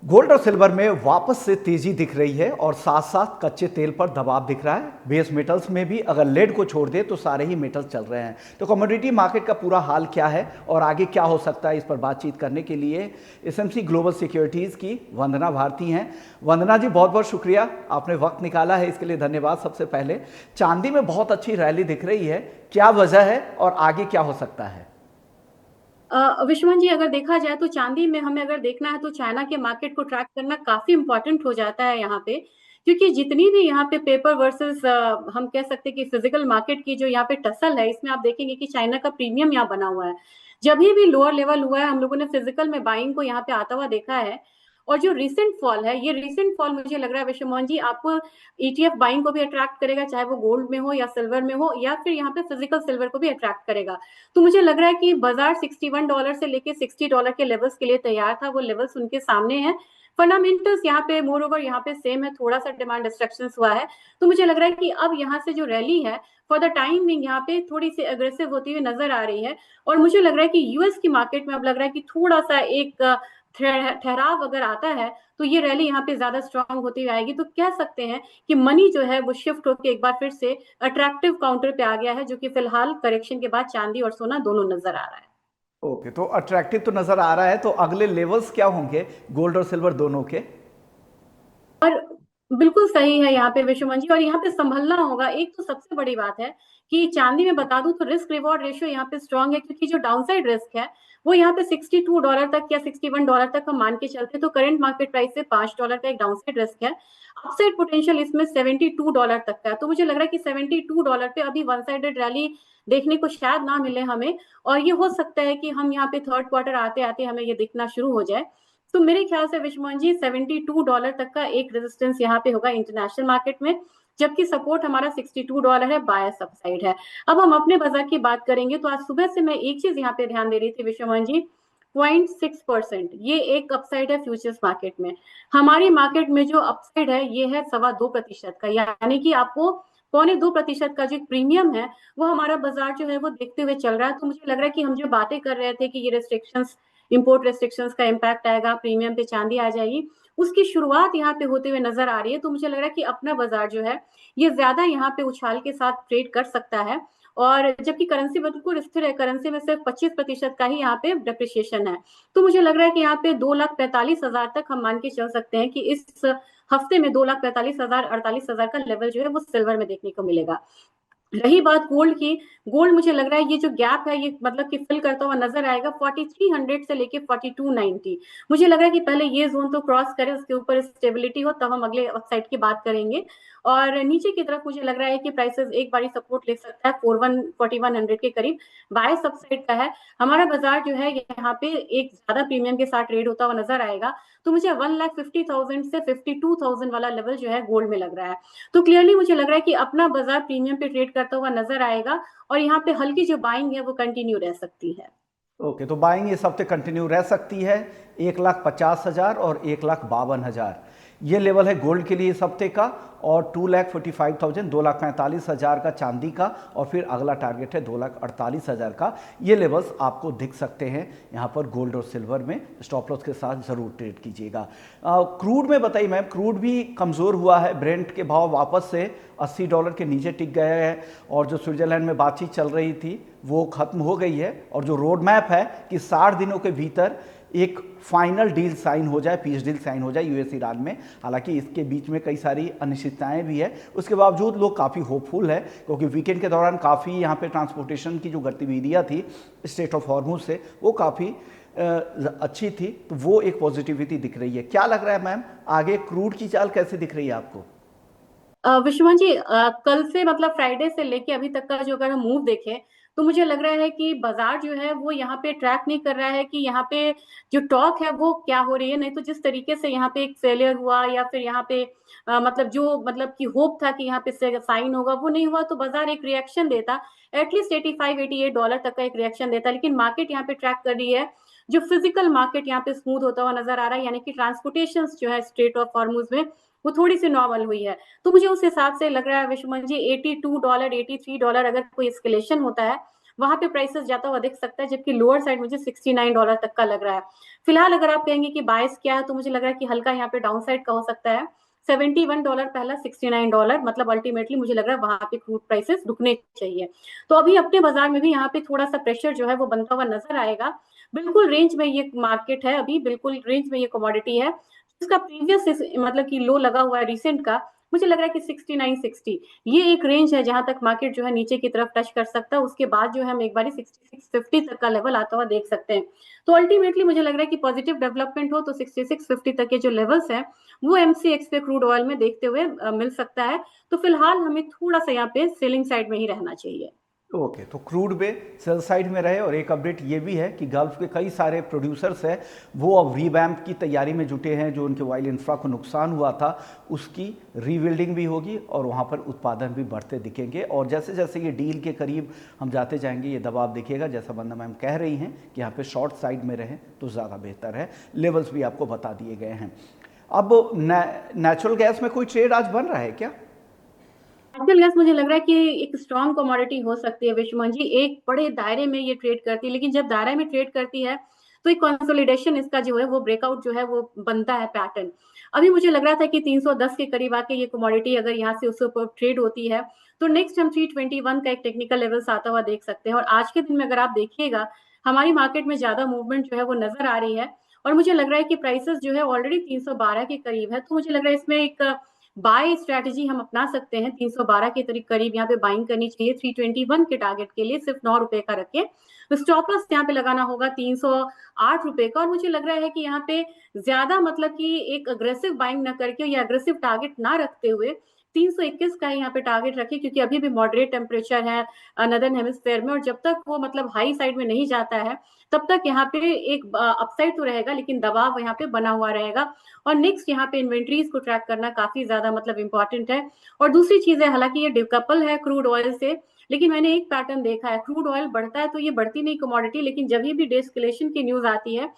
Gold और silver में वापस से तेजी दिख रही है और साथ साथ कच्चे तेल पर दबाव दिख रहा है। बेस मेटल्स में भी अगर लेड को छोड़ दे तो सारे ही मेटल्स चल रहे हैं। तो कमोडिटी मार्केट का पूरा हाल क्या है और आगे क्या हो सकता है, इस पर बातचीत करने के लिए एसएमसी ग्लोबल सिक्योरिटीज की वंदना भारती हैं। वंदना जी, बहुत बहुत शुक्रिया, आपने वक्त निकाला है, इसके लिए धन्यवाद। सबसे पहले चांदी में बहुत अच्छी रैली दिख रही है, क्या वजह है और आगे क्या हो सकता है? विश्वमन जी, अगर देखा जाए तो चांदी में हमें अगर देखना है तो चाइना के मार्केट को ट्रैक करना काफी इंपॉर्टेंट हो जाता है यहाँ पे। क्योंकि जितनी भी यहाँ पे पेपर वर्सेस हम कह सकते हैं कि फिजिकल मार्केट की जो यहाँ पे टसल है, इसमें आप देखेंगे कि चाइना का प्रीमियम यहाँ बना हुआ है। जब भी लोअर लेवल हुआ है, हम लोगों ने फिजिकल में बाइंग को यहाँ पे आता हुआ देखा है। और जो रिसेंट फॉल है, ये रिसेंट फॉल मुझे लग रहा है विश्व मोहन जी, आपको ईटीएफ बाइंग को भी अट्रैक्ट करेगा, चाहे वो गोल्ड में हो या सिल्वर में हो, या फिर यहाँ पे फिजिकल सिल्वर को भी अट्रैक्ट करेगा। तो मुझे लग रहा है कि बाजार $61 से लेके $60 के लेवल्स के लिए तैयार था। वो लेवल्स उनके सामने हैं। फंडामेंटल्स यहाँ पे मोर ओवर यहाँ पे सेम है, थोड़ा सा डिमांड डिस्ट्रक्शन हुआ है। तो मुझे लग रहा है कि अब यहाँ से जो रैली है फॉर द टाइम बिंग यहाँ पे थोड़ी सी अग्रेसिव होती हुई नजर आ रही है। और मुझे लग रहा है कि यूएस की मार्केट में अब लग रहा है कि थोड़ा सा एक ठहराव अगर आता है तो ये रैली यहाँ पे ज्यादा स्ट्रांग होती हुई आएगी। तो कह सकते हैं कि मनी जो है वो शिफ्ट होकर एक बार फिर से अट्रैक्टिव काउंटर पे आ गया है, जो कि फिलहाल करेक्शन के बाद चांदी और सोना दोनों नजर आ रहा है। ओके, तो अट्रैक्टिव तो नजर आ रहा है, तो अगले लेवल्स क्या होंगे गोल्ड और सिल्वर दोनों के? और बिल्कुल सही है यहाँ पे विश्वमन जी, और यहाँ पे संभलना होगा। एक तो सबसे बड़ी बात है कि चांदी में बता दूं तो रिस्क रिवॉर्ड रेशियो यहाँ पे स्ट्रांग है, क्योंकि जो डाउनसाइड रिस्क है वो यहाँ पे $62 तक या $61 तक हम मान के चलते, तो करंट मार्केट प्राइस से $5 का एक डाउनसाइड रिस्क है। अपसाइड पोटेंशियल इसमें $72 तक का है। तो मुझे लग रहा है कि $72 पे अभी वन साइडेड रैली देखने को शायद ना मिले हमें। और ये हो सकता है कि हम यहाँ पे थर्ड क्वार्टर आते आते हमें ये दिखना शुरू हो जाए। तो मेरे ख्याल से विश्वमोहन जी, $72 तक का एक रेजिस्टेंस यहाँ पे होगा इंटरनेशनल मार्केट में, जबकि सपोर्ट हमारा $62 है, बायस अपसाइड है। अब हम अपने बाजार की बात करेंगे तो आज सुबह से मैं एक चीज यहाँ पे ध्यान दे रही थी विश्वमोहन जी, 0.6% ये एक अपसाइड है फ्यूचर्स मार्केट में। हमारी मार्केट में जो अपसाइड है ये है 2.25% का, यानी कि आपको 0.25% का जो प्रीमियम है वो हमारा बाजार जो है वो देखते हुए चल रहा है। तो मुझे लग रहा है कि हम जो बातें कर रहे थे कि ये रेस्ट्रिक्शंस, इंपोर्ट रेस्ट्रिक्शंस का इम्पैक्ट आएगा, प्रीमियम पे चांदी आ जाएगी, उसकी शुरुआत यहाँ पे होते हुए नजर आ रही है। तो मुझे लग रहा है कि अपना बाजार जो है ये ज्यादा यहाँ पे उछाल के साथ ट्रेड कर सकता है। और जबकि करेंसी बिल्कुल स्थिर है, करेंसी में सिर्फ 25% का ही यहाँ पे डिप्रिशिएशन है। तो मुझे लग रहा है कि यहाँ पे 2,45,000 तक हम मान के चल सकते हैं कि इस हफ्ते में 2,45,000 48,000 का लेवल जो है वो सिल्वर में देखने को मिलेगा। रही बात गोल्ड की, गोल्ड मुझे लग रहा है ये जो गैप है ये मतलब कि फिल करता हुआ नजर आएगा 4300 से लेके 4290। मुझे लग रहा है कि पहले ये जोन तो क्रॉस करे, उसके ऊपर स्टेबिलिटी हो, तब हम अगले साइड की बात करेंगे। और नीचे की तरफ मुझे लग रहा है कि प्राइसेस एक बारी सपोर्ट ले सकता है 4100 के करीब, बाय सबसाइड का है। हमारा बाजार जो है यहाँ पे एक ज्यादा प्रीमियम के साथ ट्रेड होता हुआ नजर आएगा। तो मुझे 1,50,000 से 52,000 वाला लेवल जो है गोल्ड में लग रहा है। तो क्लियरली मुझे लग रहा है कि अपना बाजार प्रीमियम पे ट्रेड करता हुआ नजर आएगा, और यहाँ पे हल्की जो बाइंग है वो कंटिन्यू रह सकती है। ओके, तो बाइंग इस हफ्ते कंटिन्यू रह सकती है। 1,50,000 और 1,52,000 ये लेवल है गोल्ड के लिए इस हफ्ते का, और 2,45,000 2,45,000 का चांदी का, और फिर अगला टारगेट है 2,48,000 का। ये लेवल्स आपको दिख सकते हैं यहाँ पर गोल्ड और सिल्वर में। स्टॉप लॉस के साथ ज़रूर ट्रेड कीजिएगा। क्रूड में बताइए मैम, क्रूड भी कमज़ोर हुआ है, ब्रेंट के भाव वापस से $80 के नीचे टिक गए हैं, और जो स्विट्जरलैंड में बातचीत चल रही थी वो ख़त्म हो गई है, और जो रोड मैप है कि 60 दिनों के भीतर एक फाइनल डील साइन हो जाए, पीस डील साइन हो जाए यूएस ईरान में। हालांकि इसके बीच में कई सारी अनिश्चितताएं भी है, उसके बावजूद लोग काफ़ी होपफुल है, क्योंकि वीकेंड के दौरान काफ़ी यहाँ पे ट्रांसपोर्टेशन की जो गतिविधियाँ थी स्ट्रेट ऑफ हॉर्मुज से, वो काफ़ी अच्छी थी। तो वो एक पॉजिटिविटी दिख रही है। क्या लग रहा है मैम, आगे क्रूड की चाल कैसे दिख रही है आपको? विश्वनाथ जी, कल से मतलब फ्राइडे से लेके अभी तक का जो अगर हम मूव देखें तो मुझे लग रहा है कि बाजार जो है वो यहाँ पे ट्रैक नहीं कर रहा है कि यहाँ पे जो टॉक है वो क्या हो रही है। नहीं तो जिस तरीके से यहाँ पे एक फेलियर हुआ, या फिर यहाँ पे मतलब जो मतलब कि होप था कि यहाँ पे साइन होगा वो नहीं हुआ, तो बाजार एक रिएक्शन देता, एटलीस्ट $85-88 तक का एक रिएक्शन देता। लेकिन मार्केट यहाँ पे ट्रैक कर रही है, जो फिजिकल मार्केट यहाँ पे स्मूथ होता हुआ नजर आ रहा है, यानी कि ट्रांसपोर्टेशन जो है स्ट्रेट ऑफ हॉर्मुज में वो थोड़ी सी नॉर्मल हुई है। तो मुझे उस हिसाब से लग रहा है विश्वमन जी, $82 $83 अगर कोई एस्केलेशन होता है वहां पे प्राइसेस जाता हुआ दिख सकता है, जबकि लोअर साइड मुझे $69 तक का लग रहा है। फिलहाल अगर आप कहेंगे कि बायस क्या है, तो मुझे लग रहा है कि हल्का यहाँ पे डाउन साइड का हो सकता है। $71 पहला, $69, मतलब अल्टीमेटली मुझे लग रहा है वहां पे क्रूड प्राइसेस रुकने चाहिए। तो अभी अपने बाजार में भी यहाँ पे थोड़ा सा प्रेशर जो है वो बनता हुआ नजर आएगा। बिल्कुल रेंज में ये मार्केट है, अभी बिल्कुल रेंज में ये कमोडिटी है। इसका प्रीवियस मतलब कि लो लगा हुआ है रिसेंट का, मुझे लग रहा है कि 69-60 ये एक रेंज है जहां तक मार्केट जो है नीचे की तरफ टच कर सकता है। उसके बाद जो है हम एक बार 6650 तक का लेवल आता हुआ देख सकते हैं। तो अल्टीमेटली मुझे लग रहा है कि पॉजिटिव डेवलपमेंट हो तो 6650 तक के जो लेवल्स हैं वो एमसीएक्स पे क्रूड ऑयल में देखते हुए मिल सकता है। तो फिलहाल हमें थोड़ा सा यहाँ पे सेलिंग साइड में ही रहना चाहिए। ओके, तो क्रूड पे सेल साइड में रहे। और एक अपडेट ये भी है कि गल्फ के कई सारे प्रोड्यूसर्स हैं वो अब रीवैम्प की तैयारी में जुटे हैं। जो उनके ऑयल इंफ्रा को नुकसान हुआ था उसकी रीबिल्डिंग भी होगी और वहाँ पर उत्पादन भी बढ़ते दिखेंगे। और जैसे जैसे ये डील के करीब हम जाते जाएंगे ये दबाव दिखेगा। जैसा वंदना मैम कह रही हैं कि यहाँ पे शॉर्ट साइड में रहें तो ज़्यादा बेहतर है। लेवल्स भी आपको बता दिए गए हैं। अब नेचुरल गैस में कोई ट्रेड आज बन रहा है क्या? नेचुरल गैस मुझे लग रहा है कि एक स्ट्रॉन्ग कमोडिटी हो सकती है विश्वमन जी, एक बड़े दायरे में ये ट्रेड करती है। लेकिन जब दायरे में ट्रेड करती है तो एक कंसोलिडेशन इसका जो है वो ब्रेकआउट जो है वो बनता है पैटर्न। अभी मुझे लग रहा था कि 310 के करीब आके ये कमोडिटी अगर यहाँ से उसके ऊपर ट्रेड होती है तो नेक्स्ट हम 321 का एक टेक्निकल लेवल आता हुआ देख सकते हैं। और आज के दिन में अगर आप देखिएगा हमारी मार्केट में ज्यादा मूवमेंट जो है वो नजर आ रही है। और मुझे लग रहा है कि प्राइसेस जो है ऑलरेडी 312 के करीब है। तो मुझे लग रहा है इसमें एक बाय स्ट्रैटेजी हम अपना सकते हैं। 312 के करीब यहाँ पे बाइंग करनी चाहिए 321 के टारगेट के लिए, सिर्फ 9 रुपए का रखे। तो स्टॉप लॉस यहाँ पे लगाना होगा 308 रुपए का। और मुझे लग रहा है कि यहाँ पे ज्यादा मतलब कि एक अग्रेसिव बाइंग ना करके या अग्रेसिव टारगेट ना रखते हुए 321 का यहाँ पे टारगेट रखे, क्योंकि अभी भी मॉडरेट टेम्परेचर है नदर्न हेमिस्फेयर में। और जब तक वो मतलब हाई साइड में नहीं जाता है तब तक यहाँ पे एक अपसाइड तो रहेगा लेकिन दबाव यहाँ पे बना हुआ रहेगा। और नेक्स्ट यहाँ पे इन्वेंट्रीज को ट्रैक करना काफी ज्यादा मतलब इंपॉर्टेंट है। और दूसरी चीज है, हालांकि ये डिकपल है क्रूड ऑयल से, लेकिन मैंने एक पैटर्न देखा है, क्रूड ऑयल बढ़ता है तो ये बढ़ती नहीं कमोडिटी, लेकिन जब भी डेस्केलेशन की न्यूज आती है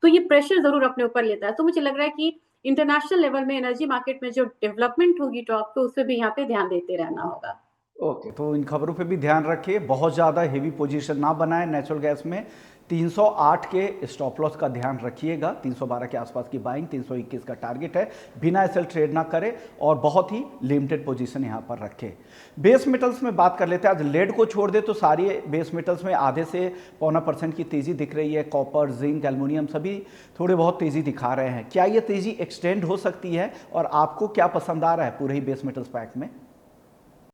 तो ये प्रेशर जरूर अपने ऊपर लेता है। तो मुझे लग रहा है कि इंटरनेशनल लेवल में एनर्जी मार्केट में जो डेवलपमेंट होगी टॉप पे, उस पर भी यहाँ पे ध्यान देते रहना होगा। ओके, तो इन खबरों पे भी ध्यान रखिए, बहुत ज़्यादा हेवी पोजीशन ना बनाए नेचुरल गैस में। 308 के स्टॉप लॉस का ध्यान रखिएगा, 312 के आसपास की बाइंग, 321 का टारगेट है। बिना एसएल ट्रेड ना करें और बहुत ही लिमिटेड पोजीशन यहाँ पर रखें। बेस मेटल्स में बात कर लेते हैं। आज लेड को छोड़ दे तो सारी बेस मेटल्स में आधे से पौना % की तेज़ी दिख रही है। कॉपर, जिंक, एल्युमिनियम सभी थोड़े बहुत तेज़ी दिखा रहे हैं। क्या ये तेज़ी एक्सटेंड हो सकती है और आपको क्या पसंद आ रहा है पूरे ही बेस मेटल्स पैक में?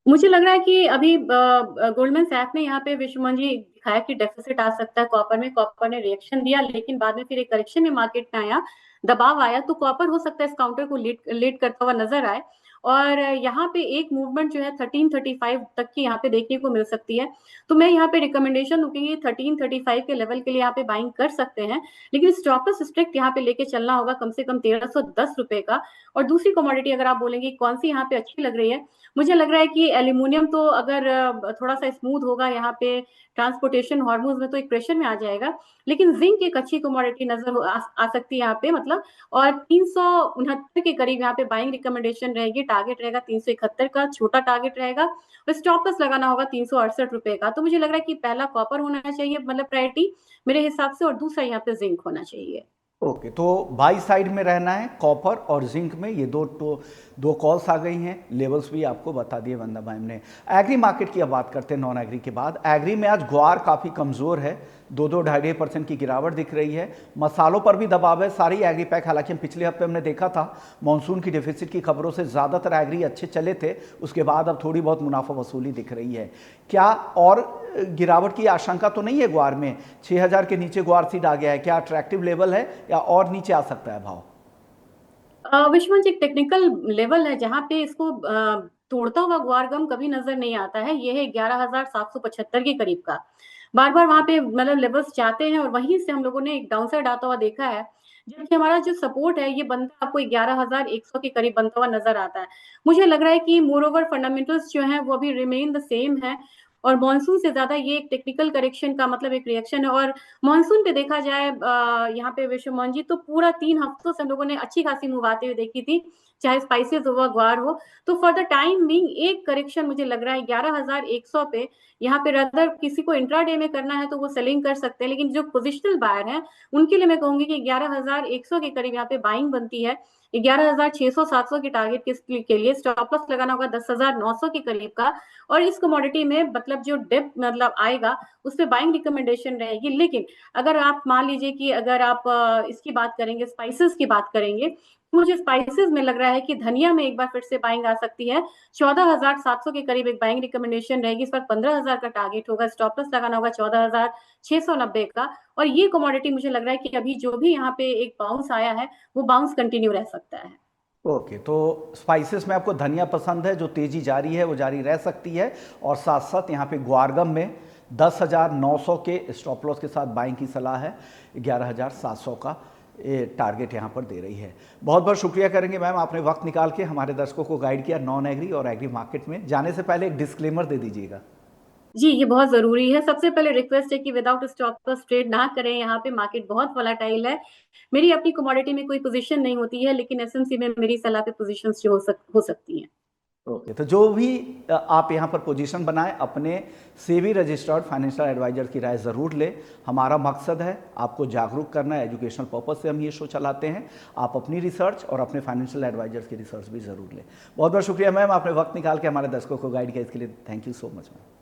मुझे लग रहा है कि अभी गोल्डमैन सैक ने यहाँ पे विश्वमन जी दिखाया कि डेफिसिट आ सकता है कॉपर में। कॉपर ने रिएक्शन दिया लेकिन बाद में फिर एक करेक्शन में मार्केट में आया, दबाव आया, तो कॉपर हो सकता है इस काउंटर को लीड करता हुआ नजर आए। और यहाँ पे एक मूवमेंट जो है 1335 तक की यहाँ पे देखने को मिल सकती है। तो मैं यहाँ पे रिकमेंडेशन दूंगी 1335 के लेवल के लिए यहाँ पे बाइंग कर सकते हैं, लेकिन स्टॉप लॉस स्ट्रिक्ट यहाँ पे लेके चलना होगा कम से कम 1310 रुपए का। और दूसरी कमोडिटी अगर आप बोलेंगे कौन सी यहाँ पे अच्छी लग रही है, मुझे लग रहा है कि एल्यूमिनियम तो अगर थोड़ा सा स्मूथ होगा यहाँ पे ट्रांसपोर्टेशन हार्मोन्स में तो एक प्रेशर में आ जाएगा। लेकिन जिंक एक अच्छी कमोडिटी नजर आ सकती है यहाँ पे मतलब। और 369 के करीब यहाँ पे बाइंग रिकमेंडेशन रहेगी, टारगेट रहेगा 371 का, छोटा टारगेट रहेगा। और स्टॉप लॉस लगाना होगा 368 रुपए का। तो मुझे लग रहा है कि पहला कॉपर होना चाहिए मतलब प्रायोरिटी मेरे हिसाब से, और दूसरा यहाँ पे जिंक होना चाहिए। ओके, तो बाई साइड में रहना है कॉपर और जिंक में। ये दो कॉल्स आ गई हैं, लेवल्स भी आपको बता दिए वंदना मैम ने। एग्री मार्केट की अब बात करते हैं नॉन एग्री के बाद। एग्री में आज ग्वार काफ़ी कमज़ोर है, 2-2.5% की गिरावट दिख रही है। मसालों पर भी दबाव है सारी एग्री पैक। हालांकि हम पिछले हफ्ते हमने देखा था मानसून की डिफिसिट की खबरों से ज़्यादातर एग्री अच्छे चले थे, उसके बाद अब थोड़ी बहुत मुनाफा वसूली दिख रही है। क्या और गिरावट की आशंका तो नहीं है ग्वार में? 6000 के नीचे ग्वार सीड आ गया है, क्या अट्रैक्टिव लेवल है या और नीचे आ सकता है भाव? विश्वनाथ जी, एक टेक्निकल लेवल है जहां पे इसको तोड़ता हुआ ग्वार गम कभी नजर नहीं आता है। ये है 11,775 के करीब का। बार बार वहां पे मतलब लेवल्स जाते हैं और वहीं से हम लोगों ने एक डाउन साइड आता हुआ देखा है। जबकि हमारा जो सपोर्ट है ये बनता आपको 11,100 के करीब बनता हुआ नजर आता है। मुझे लग रहा है कि मोर ओवर फंडामेंटल्स जो है वो अभी रिमेन द सेम है। और मानसून से ज्यादा ये एक टेक्निकल करेक्शन का मतलब एक रिएक्शन है। और मानसून पे देखा जाए यहाँ पे विश्वमोहन जी, तो पूरा 3 हफ्तों से हम लोगों ने अच्छी खासी मूव आते हुए देखी थी, चाहे स्पाइसेस हो ग्वार हो। तो फॉर द टाइम बीइंग एक करेक्शन मुझे लग रहा है 11,100 पे, यहाँ पे अगर किसी को इंट्राडे में करना है तो वो सेलिंग कर सकते हैं, लेकिन जो पोजिशनल बायर हैं उनके लिए मैं कहूंगी कि 11,100 के करीब यहाँ पे बाइंग बनती है। 11,600-700 के टारगेट के लिए स्टॉप लॉस लगाना होगा 10,900 के करीब का। और इस कमोडिटी में मतलब जो डिप मतलब आएगा उस पर बाइंग रिकमेंडेशन रहेगी। लेकिन अगर आप मान लीजिए कि अगर आप इसकी बात करेंगे, स्पाइसेस की बात करेंगे, मुझे स्पाइसेस में लग रहा है कि धनिया में एक बार फिर से बाइंग आ सकती है। 14,700 के करीब एक बाइंग रिकमेंडेशन रहेगी। इस पर 15,000 का टारगेट होगा, स्टॉप लॉस लगाना होगा 14,690 का। और ये कमोडिटी मुझे लग रहा है कि अभी जो भी यहाँ पे एक बाउंस आया है वो बाउंस कंटिन्यू रह सकता है। ओके, तो स्पाइसेस में आपको धनिया पसंद है, जो तेजी जारी है वो जारी रह सकती है, और साथ साथ यहाँ पे ग्वारगम में 10,900 के स्टॉप लॉस के साथ बाइंग की सलाह है। 11,700 का टारगेट यहाँ पर दे रही है। बहुत बहुत शुक्रिया करेंगे मैम, आपने वक्त निकाल के हमारे दर्शकों को गाइड किया नॉन एग्री और एग्री मार्केट में। जाने से पहले एक डिस्क्लेमर दे दीजिएगा। जी, ये बहुत जरूरी है। सबसे पहले रिक्वेस्ट है कि विदाउट स्टॉप लॉस ट्रेड ना करें। यहाँ पे मार्केट बहुत वोलेटाइल है। मेरी अपनी कमोडिटी में कोई पोजीशन नहीं होती है, लेकिन एसएमसी में मेरी सलाह पे पोजीशंस जो हो सकती हैं। ओके, तो जो भी आप यहाँ पर पोजीशन बनाएं, अपने सेबी रजिस्टर्ड फाइनेंशियल एडवाइजर की राय ज़रूर लें। हमारा मकसद है आपको जागरूक करना, एजुकेशनल पर्पस से हम ये शो चलाते हैं। आप अपनी रिसर्च और अपने फाइनेंशियल एडवाइजर्स की रिसर्च भी ज़रूर लें। बहुत बहुत शुक्रिया मैम, आपने वक्त निकाल के हमारे दर्शकों को गाइड किया, इसके लिए thank you so much ma'am.